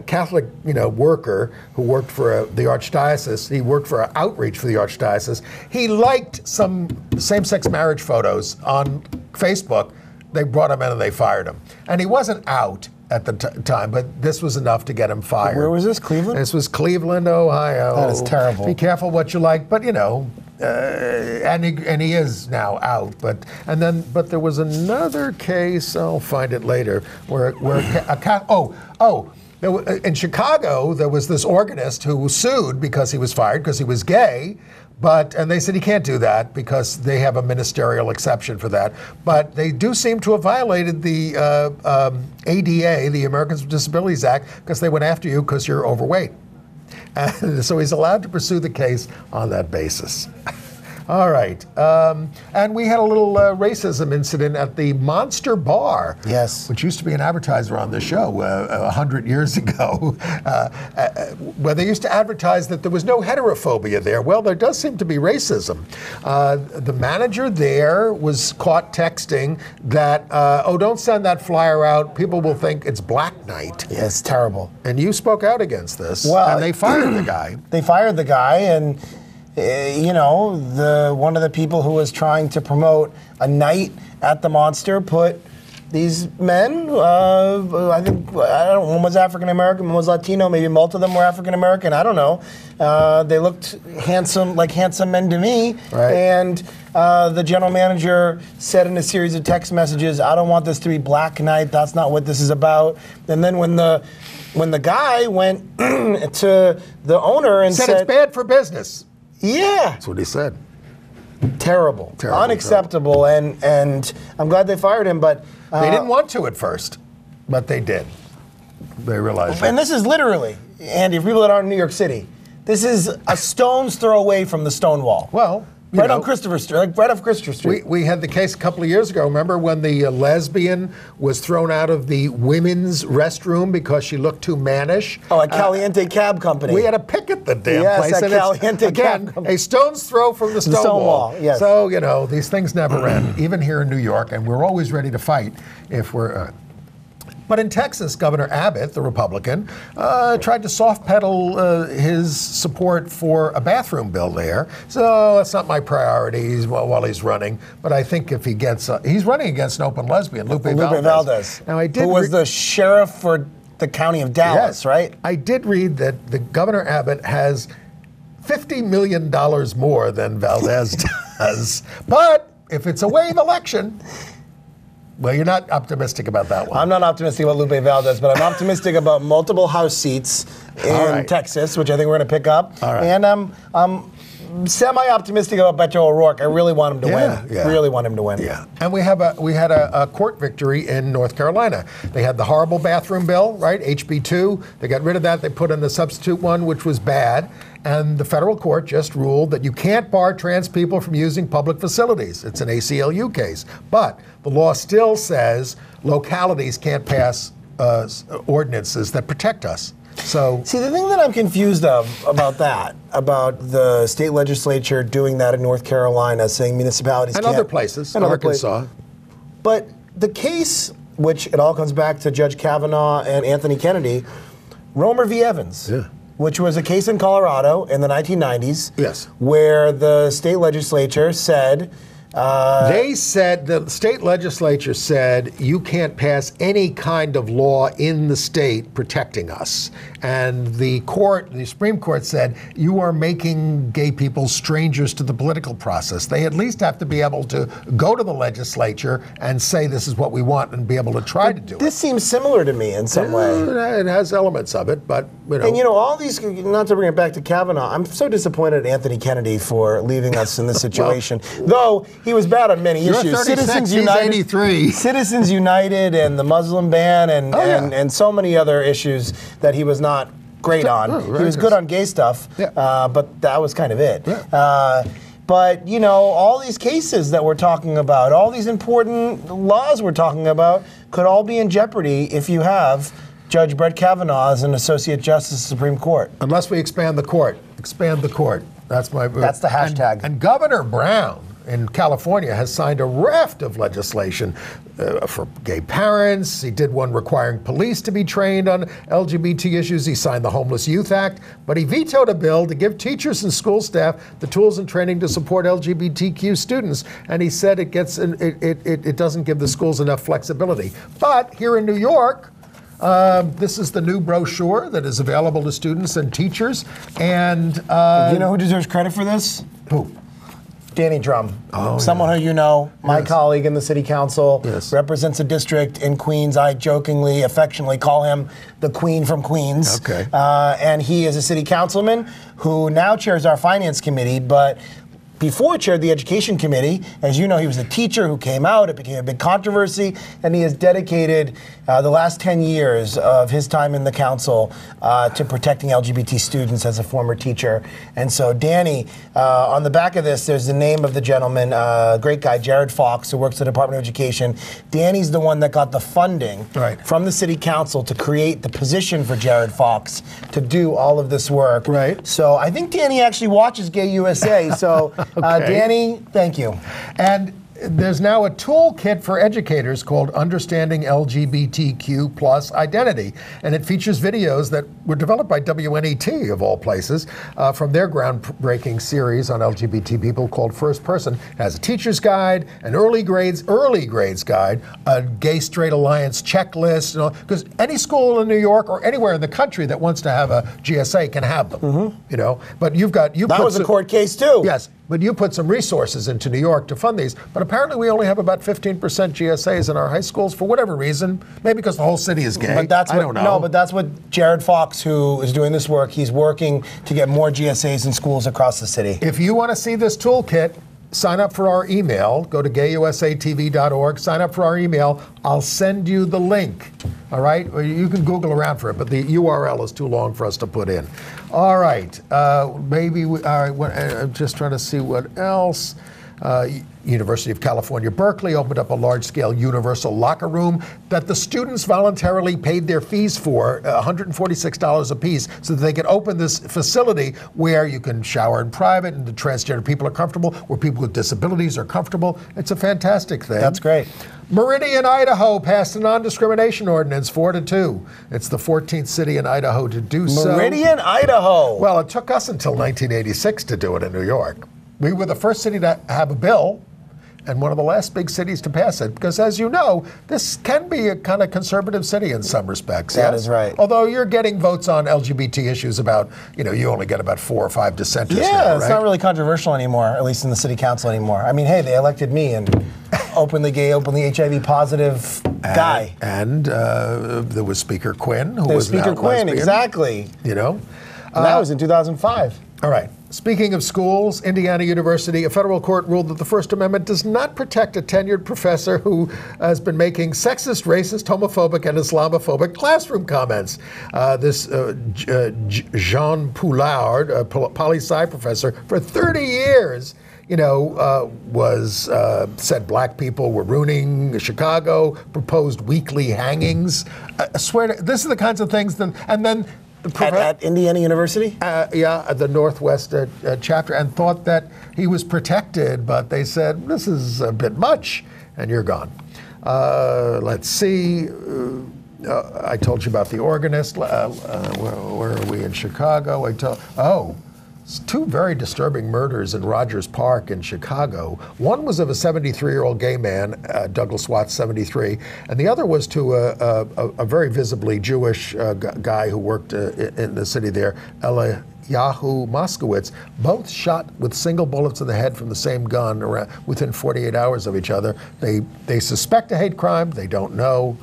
Catholic, worker who worked for the Archdiocese. He worked for Outreach for the Archdiocese. He liked some same-sex marriage photos on Facebook. They brought him in and they fired him. And he wasn't out at the time, but this was enough to get him fired.
Where was this, Cleveland?
This was Cleveland, Ohio.
That is terrible.
Be careful what you like, but and he is now out. But there was another case. I'll find it later where in Chicago there was this organist who sued because he was fired because he was gay. And they said he can't do that because they have a ministerial exception for that. But they do seem to have violated the ADA, the Americans with Disabilities Act, because they went after you because you're overweight. And so he's allowed to pursue the case on that basis. All right. And we had a little racism incident at the Monster Bar.
Yes.
Which used to be an advertiser on the show 100 years ago, where they used to advertise that there was no heterophobia there. Well, there does seem to be racism. The manager there was caught texting that, don't send that flyer out. People will think it's Black Night.
Yeah, it's terrible.
And you spoke out against this. Well, and they fired the guy.
They fired the guy, and one of the people who was trying to promote a night at the Monster put these men, I think, one was African American, one was Latino, maybe most of them were African American, I don't know. They looked handsome, like handsome men to me.
Right.
And the general manager said in a series of text messages, I don't want this to be black night, that's not what this is about. And then when the guy went to the owner and said
it's bad for business.
Yeah.
That's what he said.
Terrible. Unacceptable. And I'm glad they fired him, but
they didn't want to at first, but they did. They realized.
And this is literally, Andy, for people that aren't in New York City, this is a stone's throw away from the Stonewall.
Well,
right on Christopher Street, like right off Christopher Street.
We had the case a couple of years ago. Remember when the lesbian was thrown out of the women's restroom because she looked too mannish?
Oh, at Caliente Cab Company.
We had to picket the damn place.
Yes, at Caliente
again,
Cab Company.
A stone's throw from the Stonewall.
Yes.
So, these things never end, even here in New York, and we're always ready to fight if we're... But in Texas, Governor Abbott, the Republican, tried to soft pedal his support for a bathroom bill there. So that's not my priority while he's running. But I think if he gets, he's running against an open lesbian, Lupe Valdez. Now, who
was the sheriff for the county of Dallas, right?
I did read that the Governor Abbott has $50 million more than Valdez does. But if it's a wave election... Well, you're not optimistic about that one.
I'm not optimistic about Lupe Valdez, but I'm optimistic about multiple House seats in Texas, which I think we're going to pick up.
All right.
And I'm semi-optimistic about Beto O'Rourke. I really want him to win.
Yeah.
Really want him to win.
Yeah. And we had a court victory in North Carolina. They had the horrible bathroom bill, right? HB2. They got rid of that. They put in the substitute one, which was bad. And the federal court just ruled that you can't bar trans people from using public facilities. It's an ACLU case. But the law still says localities can't pass ordinances that protect us. So,
see, the thing that I'm confused about the state legislature doing that in North Carolina, saying municipalities
and
can't.
Other places,
and
Arkansas.
But the case, which it all comes back to Judge Kavanaugh and Anthony Kennedy, Romer v. Evans.
Yeah.
Which was a case in Colorado in the 1990s.
Yes.
Where the state legislature said...
the state legislature said you can't pass any kind of law in the state protecting us. And the Supreme Court said you are making gay people strangers to the political process. They at least have to be able to go to the legislature and say this is what we want and be able to try to do it.
This seems similar to me in some way.
It has elements of it, but
And all these, not to bring it back to Kavanaugh, I'm so disappointed at Anthony Kennedy for leaving us in this situation. Though he was bad on many issues.
36, he's 83.
Citizens United and the Muslim ban and so many other issues that he was not great on. He was good on gay stuff, but that was kind of it.
Yeah.
But, all these cases that we're talking about, all these important laws we're talking about, could all be in jeopardy if you have Judge Brett Kavanaugh as an Associate Justice of the Supreme Court.
Unless we expand the court. Expand the court. That's the
hashtag.
And Governor Brown in California has signed a raft of legislation for gay parents. He did one requiring police to be trained on LGBT issues. He signed the Homeless Youth Act, but he vetoed a bill to give teachers and school staff the tools and training to support LGBTQ students. And he said it doesn't give the schools enough flexibility. But here in New York, this is the new brochure that is available to students and teachers. And
you know who deserves credit for this?
Who?
Danny Drum, someone who my colleague in the city council, represents a district in Queens. I jokingly, affectionately call him the Queen from Queens.
Okay.
And he is a city councilman who now chairs our finance committee, but before chaired the education committee. As you know, he was a teacher who came out. It became a big controversy, and he has dedicated the last 10 years of his time in the council to protecting LGBT students as a former teacher. And so, Danny, on the back of this, there's the name of the gentleman, great guy, Jared Fox, who works at the Department of Education. Danny's the one that got the funding from the city council to create the position for Jared Fox to do all of this work.
Right.
So I think Danny actually watches Gay USA. So, Danny, thank you.
And there's now a toolkit for educators called Understanding LGBTQ Plus Identity, and it features videos that were developed by WNET, of all places, from their groundbreaking series on LGBT people called First Person. It has a teacher's guide, an early grades guide, a Gay Straight Alliance checklist, because any school in New York or anywhere in the country that wants to have a GSA can have them. But that
was a court case too.
Yes. But you put some resources into New York to fund these. But apparently we only have about 15% GSAs in our high schools for whatever reason. Maybe because the whole city is gay.
But that's
I don't know.
No, but that's what Jared Fox, who is doing this work, he's working to get more GSAs in schools across the city.
If you want to see this toolkit, sign up for our email. Go to gayusatv.org. Sign up for our email. I'll send you the link. All right? You can Google around for it, but the URL is too long for us to put in. All right. I'm just trying to see what else. University of California, Berkeley opened up a large-scale universal locker room that the students voluntarily paid their fees for, $146 a piece, so that they could open this facility where you can shower in private and the transgender people are comfortable, where people with disabilities are comfortable. It's a fantastic thing.
That's great.
Meridian, Idaho passed a non-discrimination ordinance 4-2. It's the 14th city in Idaho to do so.
Meridian, Idaho.
Well, it took us until 1986 to do it in New York. We were the first city to have a bill and one of the last big cities to pass it, because as you know, this can be a kind of conservative city in some respects.
That is right.
Although you're getting votes on LGBT issues about, you only get about 4 or 5 dissenters now,
Yeah, it's
right?
not really controversial anymore, at least in the city council anymore. I mean, hey, they elected me, and openly gay, openly HIV positive guy.
And there was Speaker Quinn, who was
Speaker
now
Quinn,
lesbian,
exactly.
And
that was in 2005.
All right. Speaking of schools, Indiana University, a federal court ruled that the First Amendment does not protect a tenured professor who has been making sexist, racist, homophobic, and Islamophobic classroom comments. This Jean Poulard, a poli-sci professor, for 30 years, said black people were ruining Chicago, proposed weekly hangings. I swear, this is the kinds of things that, and then
at Indiana University?
The Northwest chapter, and thought that he was protected, but they said, this is a bit much, and you're gone. Let's see. I told you about the organist. Where are we in Chicago? Two very disturbing murders in Rogers Park in Chicago. One was of a 73-year-old gay man, Douglas Watts, 73, and the other was to a very visibly Jewish guy who worked in the city there, Eliyahu Moskowitz, both shot with single bullets in the head from the same gun within 48 hours of each other. They suspect a hate crime. They don't know.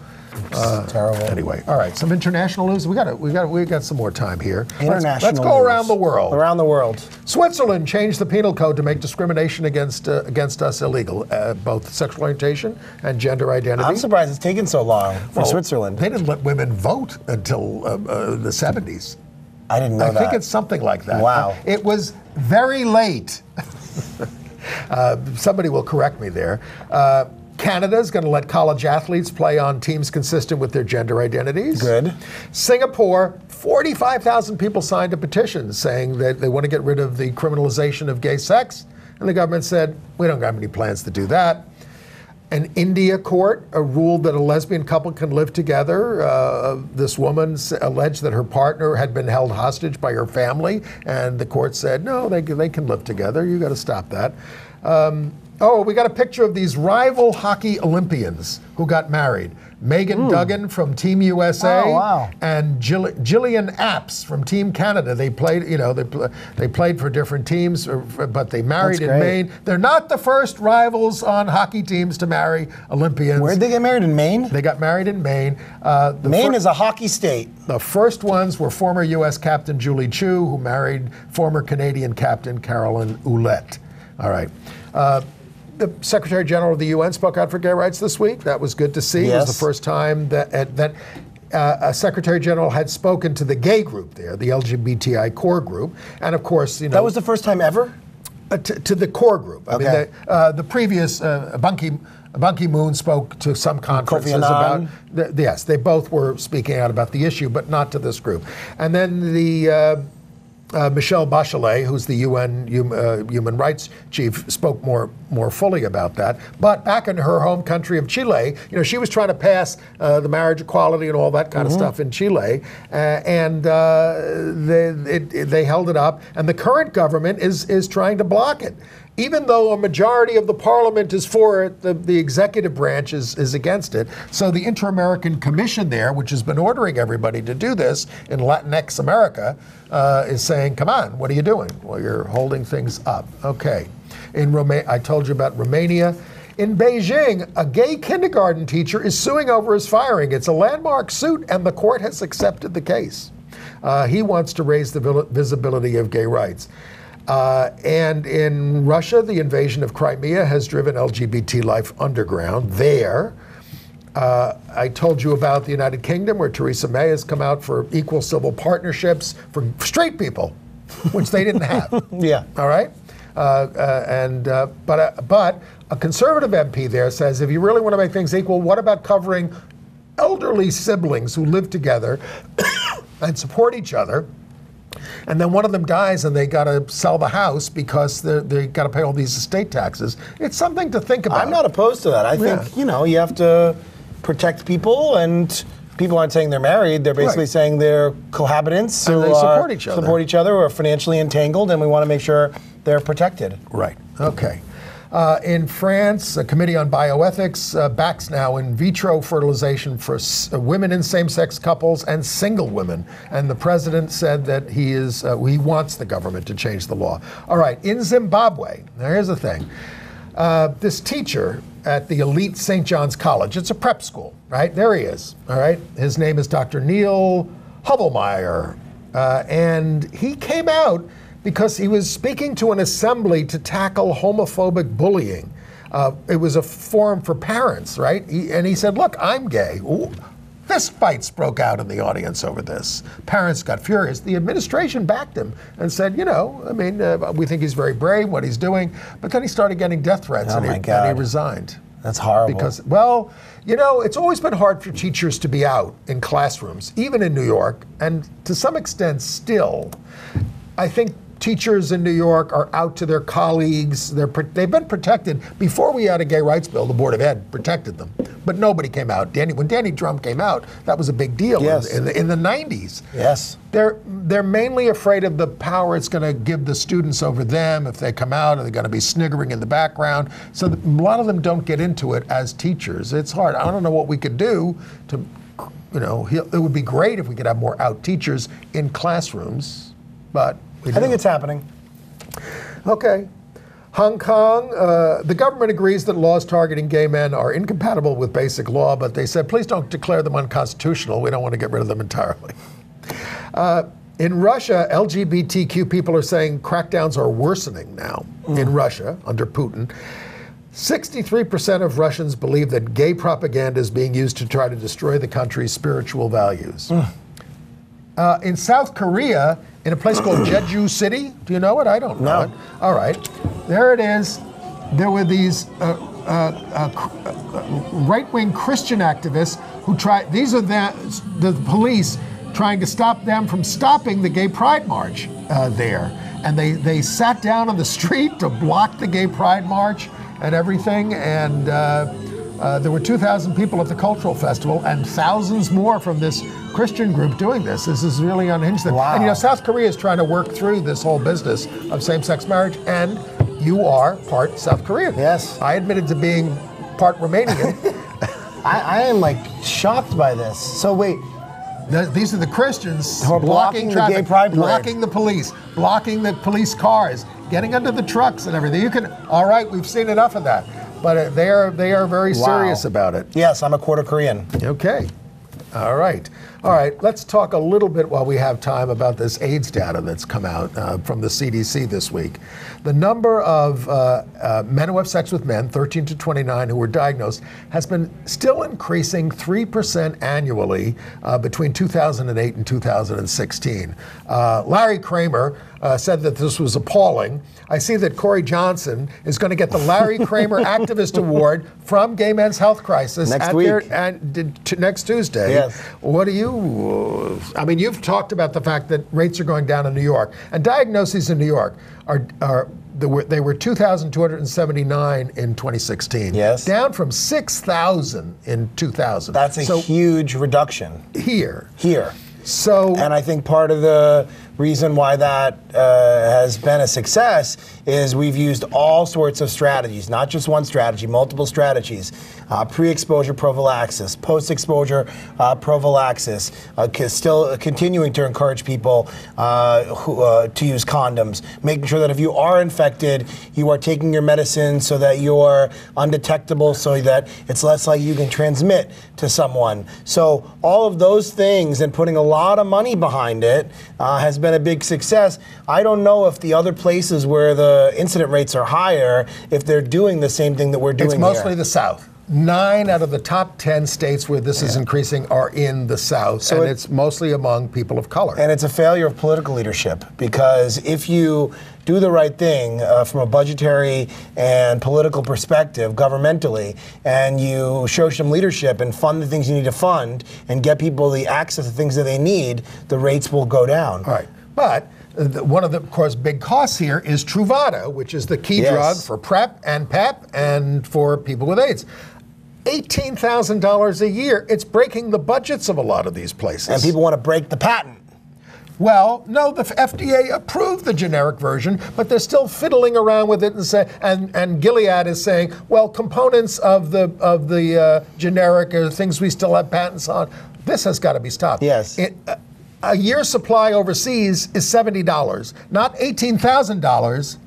Terrible.
Anyway, all right. Some international news. We got some more time here.
International.
Let's go
news.
around the world.
Around the world.
Switzerland changed the penal code to make discrimination against us illegal, both sexual orientation and gender identity.
I'm surprised it's taken so long for Switzerland.
They didn't let women vote until the 70s.
I didn't know that.
I think it's something like that.
Wow.
It was very late. Somebody will correct me there. Canada is going to let college athletes play on teams consistent with their gender identities.
Good.
Singapore, 45,000 people signed a petition saying that they want to get rid of the criminalization of gay sex. And the government said, we don't have any plans to do that. An India court ruled that a lesbian couple can live together. This woman alleged that her partner had been held hostage by her family. And the court said, no, they can live together. You got to stop that. We got a picture of these rival hockey Olympians who got married. Megan Duggan from Team USA and Gillian Apps from Team Canada. They played, they played for different teams, but they married in Maine. They're not the first rivals on hockey teams to marry Olympians.
Where'd they get married, in Maine?
They got married in Maine.
Maine is a hockey state.
The first ones were former U.S. captain Julie Chu, who married former Canadian captain Carolyn Ouellette. All right. The Secretary General of the UN spoke out for gay rights this week. That was good to see.
Yes.
It was the first time that a Secretary General had spoken to the gay group there, the LGBTI core group. And of course,
That was the first time ever?
To the core group.
Okay.
I mean, the previous, Ban Ki-moon spoke to some conferences about, yes, they both were speaking out about the issue, but not to this group. And then the Michelle Bachelet, who's the UN human rights chief, spoke more fully about that. But back in her home country of Chile, she was trying to pass the marriage equality and all that kind of stuff in Chile, and they held it up. And the current government is trying to block it. Even though a majority of the parliament is for it, the executive branch is against it. So the Inter-American Commission there, which has been ordering everybody to do this in Latinx America, is saying, come on, what are you doing? Well, you're holding things up. Okay. I told you about Romania. In Beijing, a gay kindergarten teacher is suing over his firing. It's a landmark suit, and the court has accepted the case. He wants to raise the visibility of gay rights. And in Russia, the invasion of Crimea has driven LGBT life underground there. I told you about the United Kingdom, where Theresa May has come out for equal civil partnerships for straight people, which they didn't have.
Yeah.
All right? But a conservative MP there says, if you really want to make things equal, what about covering elderly siblings who live together and support each other? And then one of them dies and they got to sell the house because they got to pay all these estate taxes. It's something to think about.
I'm not opposed to that. I think, you have to protect people, and people aren't saying they're married. They're basically saying they're cohabitants
and
who
they support each other,
who are financially entangled, and we want to make sure they're protected.
Right. Okay. In France, a committee on bioethics backs now in vitro fertilization for women in same-sex couples and single women. And the president said that he wants the government to change the law. All right, in Zimbabwe, now here's the thing. This teacher at the elite St. John's College, it's a prep school, right? There he is, all right? His name is Dr. Neil Hubelmeyer. And he came out because he was speaking to an assembly to tackle homophobic bullying. It was a forum for parents, right? And he said, look, I'm gay. Ooh. Fist fights broke out in the audience over this. Parents got furious. The administration backed him and said, we think he's very brave, what he's doing. But then he started getting death threats and he resigned.
That's horrible.
Because, it's always been hard for teachers to be out in classrooms, even in New York, and to some extent still. I think teachers in New York are out to their colleagues. They've been protected. Before we had a gay rights bill, the Board of Ed protected them. But nobody came out. When Danny Drum came out, that was a big deal in the 90s.
Yes.
They're mainly afraid of the power it's going to give the students over them if they come out, or they're going to be sniggering in the background. So a lot of them don't get into it as teachers. It's hard. I don't know what we could do to, it would be great if we could have more out teachers in classrooms, but I
think it's happening.
Okay. Hong Kong, the government agrees that laws targeting gay men are incompatible with basic law, but they said, please don't declare them unconstitutional. We don't want to get rid of them entirely. In Russia, LGBTQ people are saying crackdowns are worsening now in Russia under Putin. 63% of Russians believe that gay propaganda is being used to try to destroy the country's spiritual values. In South Korea, in a place called Jeju City. Do you know it? I don't know it. All right. There it is. There were these right-wing Christian activists who tried, these are the police trying to stop them from stopping the gay pride march there. And they sat down on the street to block the gay pride march and everything. And there were 2,000 people at the cultural festival and thousands more from this Christian group doing this. This is really unhinged.
Wow.
And South Korea is trying to work through this whole business of same-sex marriage, and you are part South Korean.
Yes.
I admitted to being part Romanian.
I am shocked by this. So wait.
These are the Christians
who are blocking
traffic,
the gay pride parade.
blocking the police, blocking the police cars, getting under the trucks and everything. All right, we've seen enough of that. But they are very serious about it.
Yes, I'm a quarter Korean.
Okay. All right. Let's talk a little bit while we have time about this AIDS data that's come out from the CDC this week. The number of men who have sex with men, 13 to 29, who were diagnosed, has been still increasing 3% annually between 2008 and 2016. Larry Kramer said that this was appalling. I see that Corey Johnson is going to get the Larry Kramer Activist Award from Gay Men's Health Crisis
next week.
Next Tuesday.
Yes.
What do you I mean, you've talked about the fact that rates are going down in New York, and diagnoses in New York they were 2,279 in 2016.
Yes.
Down from 6,000 in 2000.
That's a huge reduction.
Here.
So, and I think part of the reason why that has been a success is we've used all sorts of strategies, not just one strategy, multiple strategies. Pre-exposure prophylaxis, post-exposure prophylaxis, still continuing to encourage people to use condoms, making sure that if you are infected, you are taking your medicine so that you're undetectable, so that it's less likely you can transmit to someone. So all of those things and putting a lot of money behind it has been a big success. I don't know if the other places where the incident rates are higher, if they're doing the same thing that we're doing here.
It's mostly the South. 9 out of the top 10 states where this is increasing are in the South, so and it's mostly among people of color.
And it's a failure of political leadership, because if you do the right thing from a budgetary and political perspective, governmentally, and you show some leadership and fund the things you need to fund and get people the access to things that they need, the rates will go down.
All right, but one of the, of course, big costs here is Truvada, which is the key drug for PrEP and PEP and for people with AIDS. $18,000 a year. It's breaking the budgets of a lot of these places.
And people want to break the patent.
Well, no, the FDA approved the generic version, but they're still fiddling around with it and say, and Gilead is saying, well, components of the generic are things we still have patents on. This has got to be stopped.
Yes.
A year's supply overseas is $70, not $18,000.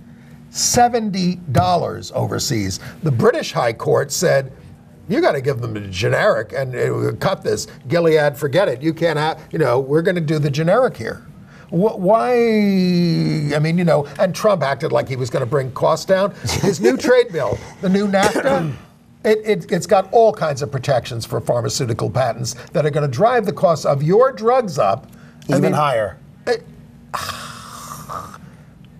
$70 overseas. The British High Court said, you got to give them a generic and cut this. Gilead, forget it. You can't have, we're going to do the generic here. Why? I mean, and Trump acted like he was going to bring costs down. His new trade bill, the new NAFTA, it's got all kinds of protections for pharmaceutical patents that are going to drive the cost of your drugs up.
Even higher.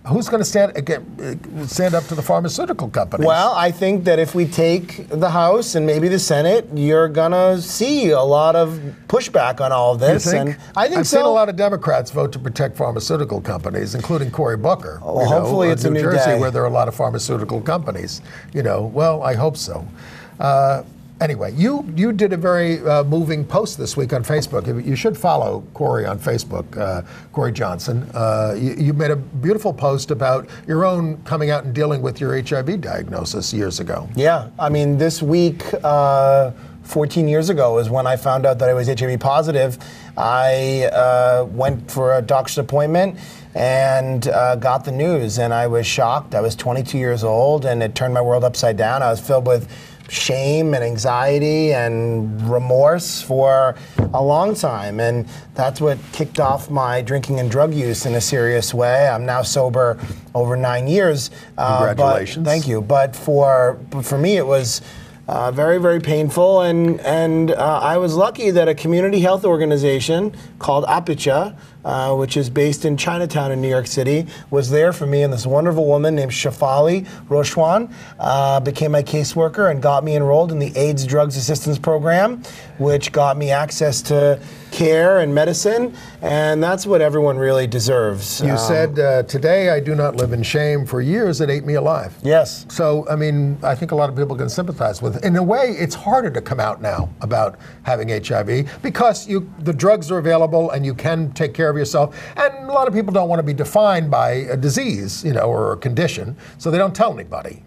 Who's going to stand up to the pharmaceutical companies?
Well, I think that if we take the House and maybe the Senate, you're going to see a lot of pushback on all of this.
You think?
And I think
I've seen a lot of Democrats vote to protect pharmaceutical companies, incling Cory Booker.
Well, hopefully it's a new
New Jersey,
day.
where there are a lot of pharmaceutical companies. Well, I hope so. Anyway, you did a very moving post this week on Facebook. You should follow Cory on Facebook, Cory Johnson. You made a beautiful post about your own coming out and dealing with your HIV diagnosis years ago.
Yeah, I mean, this week, 14 years ago is when I found out that I was HIV positive. I went for a doctor's appointment and got the news, and I was shocked. I was 22 years old, and it turned my world upside down. I was filled with shame and anxiety and remorse for a long time, and that's what kicked off my drinking and drug use in a serious way. I'm now sober over 9 years.
Congratulations.
Thank you. But for me, it was very, very painful, and I was lucky that a community health organization called Apicha, which is based in Chinatown in New York City, was there for me, and this wonderful woman named Shafali Roshwan became my caseworker and got me enrolled in the AIDS Drugs Assistance Program, which got me access to care and medicine, and that's what everyone really deserves.
You said, today I do not live in shame. For years it ate me alive.
Yes.
So, I mean, I think a lot of people can sympathize with it. In a way, it's harder to come out now about having HIV because the drugs are available and you can take care of yourself. And a lot of people don't want to be defined by a disease, or a condition, so they don't tell anybody,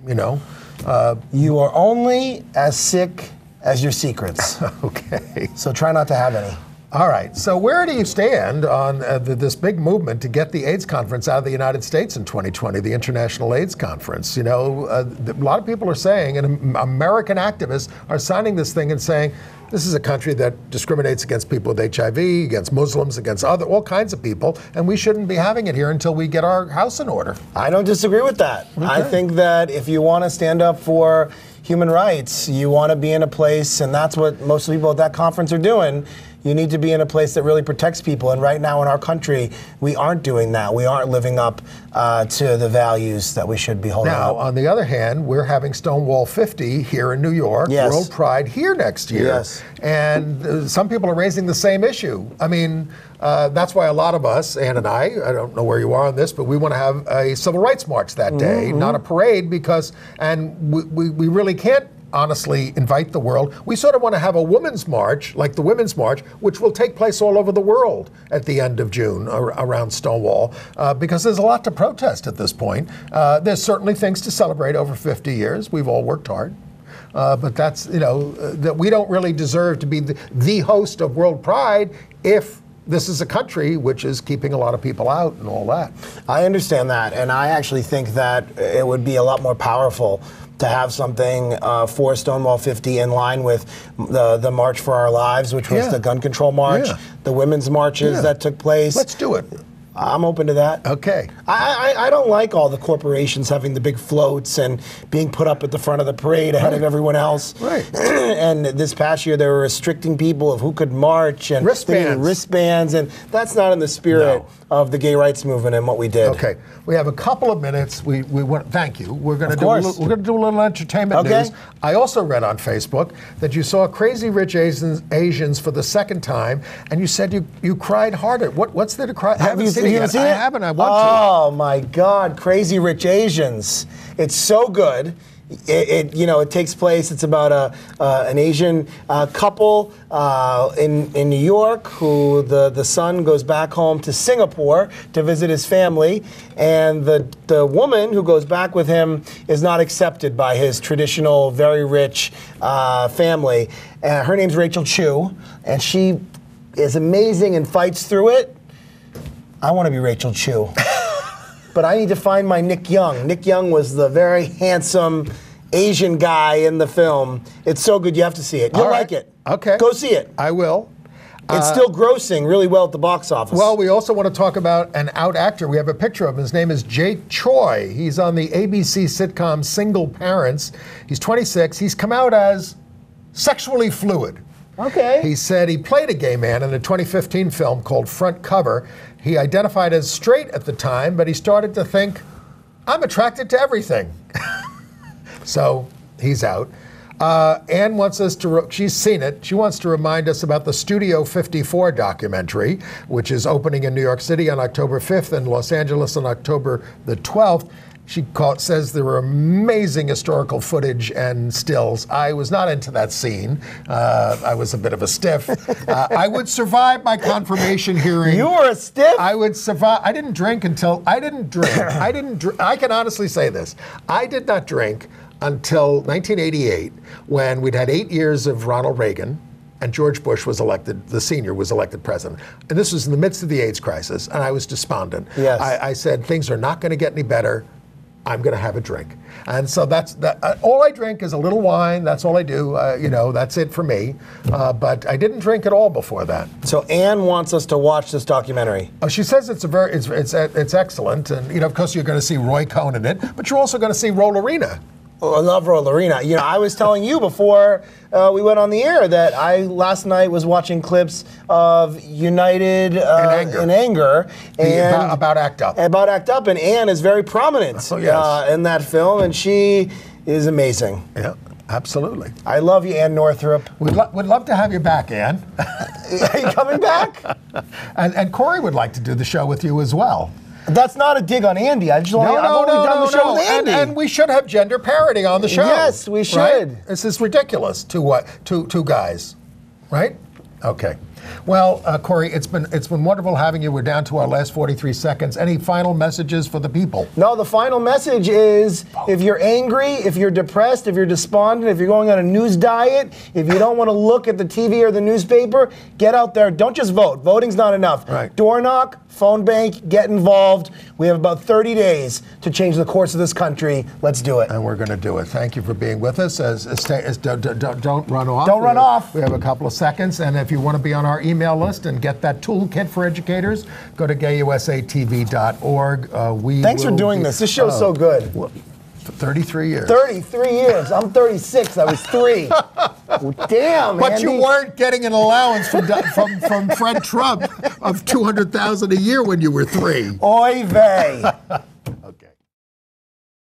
You are only as sick as your secrets.
Okay.
So try not to have any.
All right. So where do you stand on this big movement to get the AIDS conference out of the United States in 2020, the International AIDS Conference? A lot of people are saying, and American activists are signing this thing and saying, this is a country that discriminates against people with HIV, against Muslims, against all kinds of people, and we shouldn't be having it here until we get our house in order.
I don't disagree with that. Okay. I think that if you want to stand up for human rights, you want to be in a place, and that's what most people at that conference are doing. You need to be in a place that really protects people. And right now in our country, we aren't doing that. We aren't living up to the values that we should be holding
Now,
up.
on the other hand, we're having Stonewall 50 here in New York,
Yes.
World Pride here next year.
Yes.
And some people are raising the same issue. I mean, that's why a lot of us, Ann and I don't know where you are on this, but we want to have a civil rights march that day, not a parade, because, and we really can't honestly invite the world. We sort of want to have a women's march, like the Women's March, which will take place all over the world at the end of June around Stonewall, because there's a lot to protest at this point. There's certainly things to celebrate over 50 years. We've all worked hard. But that's, that we don't really deserve to be the host of World Pride if this is a country which is keeping a lot of people out and all that.
I understand that, and I actually think that it would be a lot more powerful to have something for Stonewall 50 in line with the March for Our Lives, which was the gun control march, the women's marches that took place.
Let's do it.
I'm open to that.
Okay.
I don't like all the corporations having the big floats and being put up at the front of the parade ahead of everyone else.
Right.
And this past year they were restricting people of who could march and wristbands, and that's not in the spirit of the gay rights movement and what we did.
Okay. We have a couple of minutes. We want thank you. We're going to do a little entertainment news. I also read on Facebook that you saw Crazy Rich Asians for the second time, and you said you cried harder. What's there to cry?
Have you seen it?
I haven't. I want to.
Oh my God, Crazy Rich Asians! It's so good. It takes place. It's about an Asian couple in New York who the son goes back home to Singapore to visit his family, and the woman who goes back with him is not accepted by his traditional, very rich family. Her name's Rachel Chu, and she is amazing and fights through it. I want to be Rachel Chu. But I need to find my Nick Young. Nick Young was the very handsome Asian guy in the film. It's so good, you have to see it. You'll like it.
Okay.
Go see it.
I will.
It's still grossing really well at the box office.
Well, we also want to talk about an out actor. We have a picture of him. His name is Jake Choi. He's on the ABC sitcom Single Parents. He's 26. He's come out as sexually fluid.
Okay.
He said he played a gay man in a 2015 film called Front Cover. He identified as straight at the time, but he started to think, I'm attracted to everything. So he's out. Anne wants us to, she's seen it, she wants to remind us about the Studio 54 documentary, which is opening in New York City on October 5th and Los Angeles on October the 12th. She says there were amazing historical footage and stills. I was not into that scene. I was a bit of a stiff. I would survive my confirmation hearing.
You were a stiff?
I would survive. I didn't drink until, I can honestly say this. I did not drink until 1988, when we'd had 8 years of Ronald Reagan, and George Bush was elected, the senior was elected president. And this was in the midst of the AIDS crisis, and I was despondent.
Yes.
I said, things are not going to get any better. I'm going to have a drink. And so that's that. All I drink is a little wine. That's all I do. That's it for me. But I didn't drink at all before that.
So Anne wants us to watch this documentary.
Oh, she says it's excellent. And, of course, you're going to see Roy Cohn in it, but you're also going to see Rollerina.
Oh, I love Rollerina. I was telling you before we went on the air that I last night was watching clips of United in Anger and
about ACT UP.
About ACT UP, and Anne is very prominent in that film, and she is amazing.
Yeah, absolutely.
I love you, Ann Northrup.
We'd love to have you back, Ann.
Are you coming back?
And Corey would like to do the show with you as well.
That's not a dig on Andy. I've only done the show with Andy.
And we should have gender parity on the show.
Yes, we should.
Right? This is ridiculous. Two guys, right? Okay. Well, Corey, it's been wonderful having you. We're down to our last 43 seconds. Any final messages for the people?
No, the final message is if you're angry, if you're depressed, if you're despondent, if you're going on a news diet, if you don't want to look at the TV or the newspaper, get out there. Don't just vote. Voting's not enough.
Right.
Door knock, phone bank, get involved. We have about 30 days to change the course of this country. Let's do it.
And we're going to do it. Thank you for being with us. Don't run off.
Don't run off.
We have a couple of seconds. And if you want to be on our email list and get that toolkit for educators, go to gayusatv.org.
Thanks for doing this. This show's so good.
33 years.
33 years. I'm 36. I was 3. Damn,
But
Andy.
you weren't getting an allowance from Fred Trump of $200,000 a year when you were 3.
Oy vey.